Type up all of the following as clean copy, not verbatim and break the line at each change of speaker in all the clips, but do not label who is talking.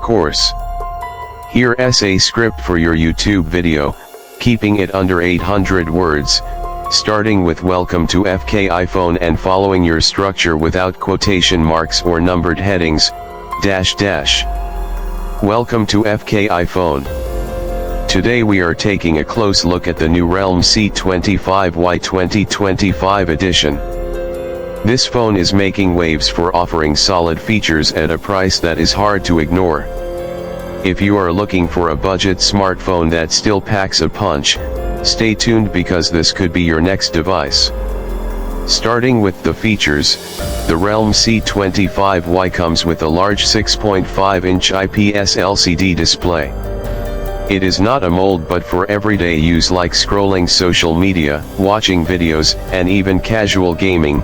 course. Here's a script for your YouTube video, keeping it under 800 words, starting with welcome to FK iPhone and following your structure without quotation marks or numbered headings, --. Welcome to FK iPhone. Today we are taking a close look at the new Realme C25Y 2025 edition. This phone is making waves for offering solid features at a price that is hard to ignore. If you are looking for a budget smartphone that still packs a punch, stay tuned because this could be your next device. Starting with the features, the Realme C25Y comes with a large 6.5-inch IPS LCD display. It is not a mold but for everyday use like scrolling social media, watching videos, and even casual gaming,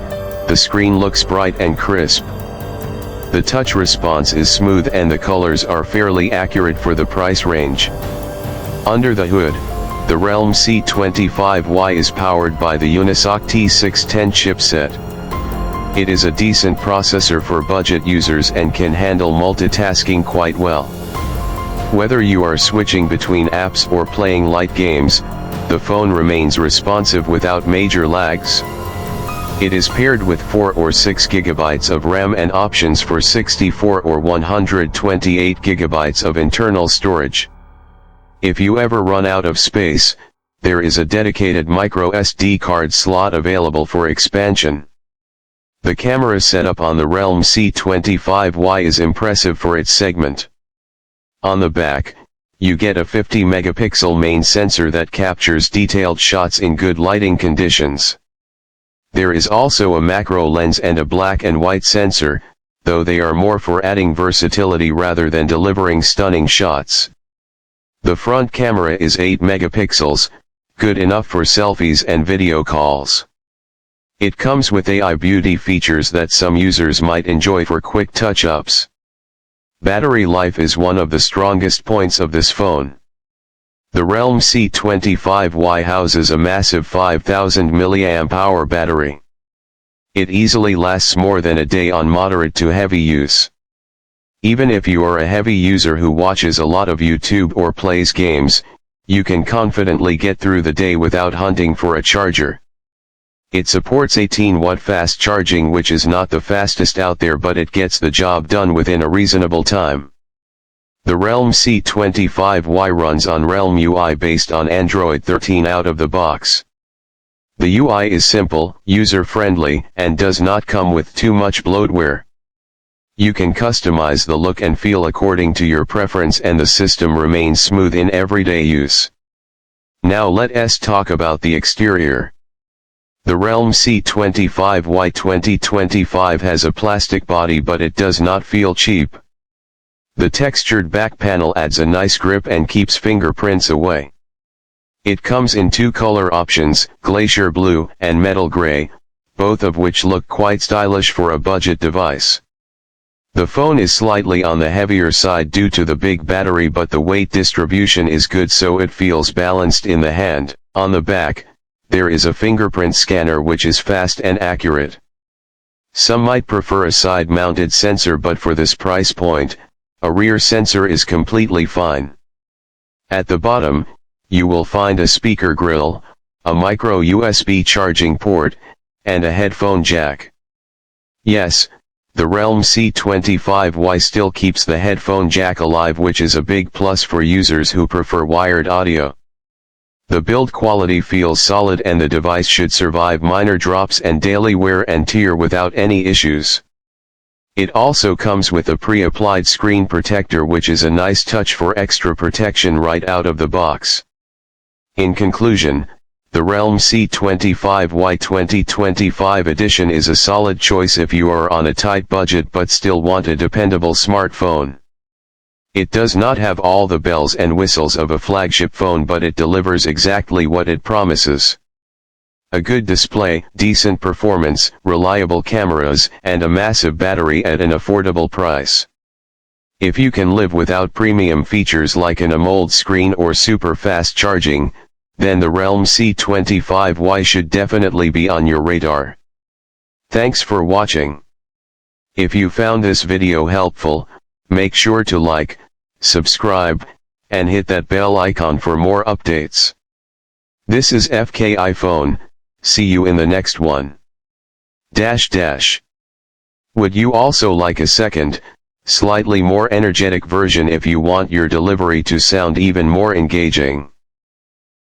the screen looks bright and crisp. The touch response is smooth and the colors are fairly accurate for the price range. Under the hood, the Realme C25Y is powered by the Unisoc T610 chipset. It is a decent processor for budget users and can handle multitasking quite well. Whether you are switching between apps or playing light games, the phone remains responsive without major lags. It is paired with 4 or 6 GB of RAM and options for 64 or 128 GB of internal storage. If you ever run out of space, there is a dedicated microSD card slot available for expansion. The camera setup on the Realme C25Y is impressive for its segment. On the back, you get a 50-megapixel main sensor that captures detailed shots in good lighting conditions. There is also a macro lens and a black and white sensor, though they are more for adding versatility rather than delivering stunning shots. The front camera is 8 megapixels, good enough for selfies and video calls. It comes with AI beauty features that some users might enjoy for quick touch-ups. Battery life is one of the strongest points of this phone. The Realme C25Y houses a massive 5000 mAh battery. It easily lasts more than a day on moderate to heavy use. Even if you are a heavy user who watches a lot of YouTube or plays games, you can confidently get through the day without hunting for a charger. It supports 18-watt fast charging, which is not the fastest out there, but it gets the job done within a reasonable time. The Realme C25Y runs on Realme UI based on Android 13 out of the box. The UI is simple, user-friendly, and does not come with too much bloatware. You can customize the look and feel according to your preference and the system remains smooth in everyday use. Now let's talk about the exterior. The Realme C25Y 2025 has a plastic body but it does not feel cheap. The textured back panel adds a nice grip and keeps fingerprints away. It comes in 2 color options, glacier blue and metal gray, both of which look quite stylish for a budget device. The phone is slightly on the heavier side due to the big battery, but the weight distribution is good so it feels balanced in the hand. On the back, there is a fingerprint scanner which is fast and accurate. Some might prefer a side-mounted sensor, but for this price point, a rear sensor is completely fine. At the bottom, you will find a speaker grill, a micro USB charging port, and a headphone jack. Yes, the Realme C25Y still keeps the headphone jack alive, which is a big plus for users who prefer wired audio. The build quality feels solid and the device should survive minor drops and daily wear and tear without any issues. It also comes with a pre-applied screen protector, which is a nice touch for extra protection right out of the box. In conclusion, the Realme C25Y 2025 edition is a solid choice if you are on a tight budget but still want a dependable smartphone. It does not have all the bells and whistles of a flagship phone, but it delivers exactly what it promises. A good display, decent performance, reliable cameras, and a massive battery at an affordable price. If you can live without premium features like an AMOLED screen or super fast charging, then the Realme C25Y should definitely be on your radar. Thanks for watching. If you found this video helpful, make sure to like, subscribe, and hit that bell icon for more updates. This is FK iPhone, see you in the next one. Would you also like a second, slightly more energetic version if you want your delivery to sound even more engaging?